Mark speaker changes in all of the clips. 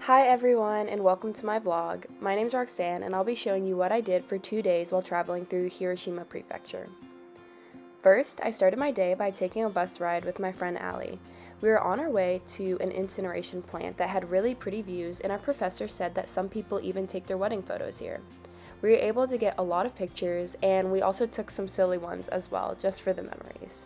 Speaker 1: Hi everyone and welcome to my vlog. My name's Roxanne and I'll be showing you what I did for 2 days while traveling through Hiroshima Prefecture. First, I started my day by taking a bus ride with my friend Allie. We were on our way to an incineration plant that had really pretty views, and our professor said that some people even take their wedding photos here. We were able to get a lot of pictures, and we also took some silly ones as well, just for the memories.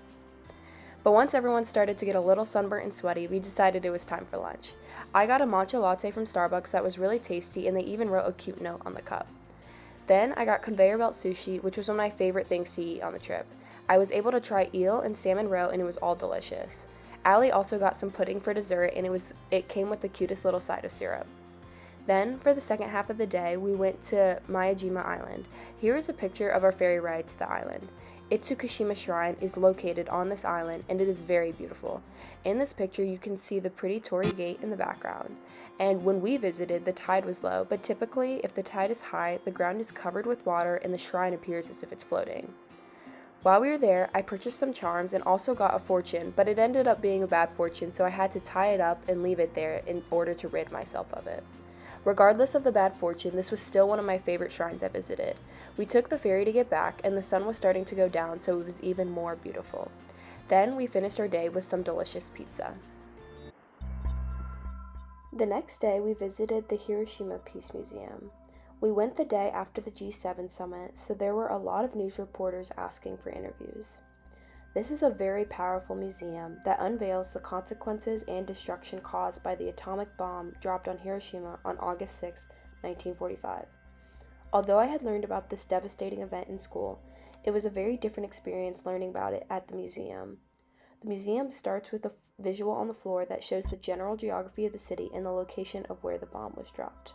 Speaker 1: But once everyone started to get a little sunburnt and sweaty, we decided it was time for lunch. I got a matcha latte from Starbucks that was really tasty, and they even wrote a cute note on the cup. Then I got conveyor belt sushi, which was one of my favorite things to eat on the trip. I was able to try eel and salmon roe, and it was all delicious. Allie also got some pudding for dessert, and it came with the cutest little side of syrup. Then, for the second half of the day, we went to Miyajima Island. Here is a picture of our ferry ride to the island. Itsukushima Shrine is located on this island, and it is very beautiful. In this picture, you can see the pretty torii gate in the background. And when we visited, the tide was low, but typically, if the tide is high, the ground is covered with water and the shrine appears as if it's floating. While we were there, I purchased some charms and also got a fortune, but it ended up being a bad fortune, so I had to tie it up and leave it there in order to rid myself of it. Regardless of the bad fortune, this was still one of my favorite shrines I visited. We took the ferry to get back, and the sun was starting to go down, so it was even more beautiful. Then we finished our day with some delicious pizza. The next day, we visited the Hiroshima Peace Museum. We went the day after the G7 summit, so there were a lot of news reporters asking for interviews. This is a very powerful museum that unveils the consequences and destruction caused by the atomic bomb dropped on Hiroshima on August 6, 1945. Although I had learned about this devastating event in school, it was a very different experience learning about it at the museum. The museum starts with a visual on the floor that shows the general geography of the city and the location of where the bomb was dropped.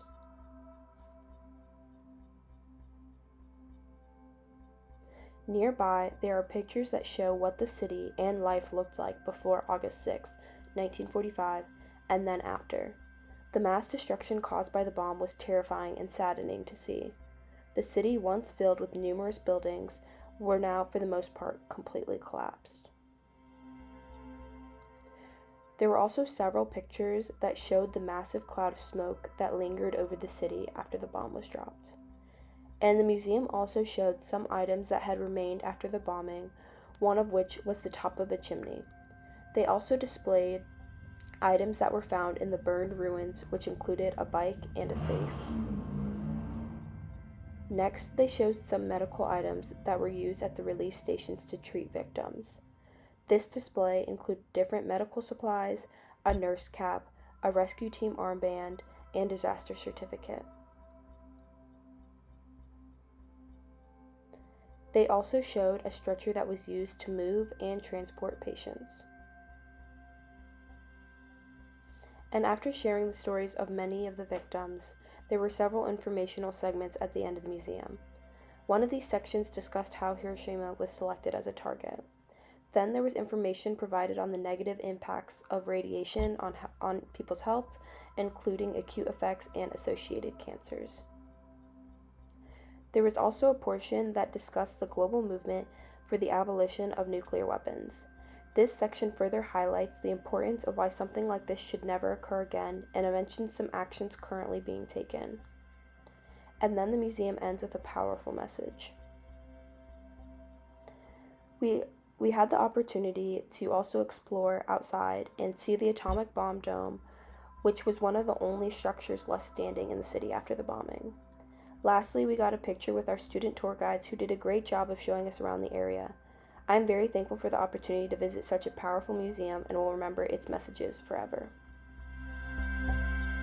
Speaker 1: Nearby, there are pictures that show what the city and life looked like before August 6, 1945, and then after. The mass destruction caused by the bomb was terrifying and saddening to see. The city, once filled with numerous buildings, were now, for the most part, completely collapsed. There were also several pictures that showed the massive cloud of smoke that lingered over the city after the bomb was dropped. And the museum also showed some items that had remained after the bombing, one of which was the top of a chimney. They also displayed items that were found in the burned ruins, which included a bike and a safe. Next, they showed some medical items that were used at the relief stations to treat victims. This display included different medical supplies, a nurse cap, a rescue team armband, and disaster certificate. They also showed a stretcher that was used to move and transport patients. And after sharing the stories of many of the victims, there were several informational segments at the end of the museum. One of these sections discussed how Hiroshima was selected as a target. Then there was information provided on the negative impacts of radiation on people's health, including acute effects and associated cancers. There was also a portion that discussed the global movement for the abolition of nuclear weapons. This section further highlights the importance of why something like this should never occur again, and it mentions some actions currently being taken. And then the museum ends with a powerful message. We had the opportunity to also explore outside and see the atomic bomb dome, which was one of the only structures left standing in the city after the bombing. Lastly, we got a picture with our student tour guides who did a great job of showing us around the area. I am very thankful for the opportunity to visit such a powerful museum and will remember its messages forever.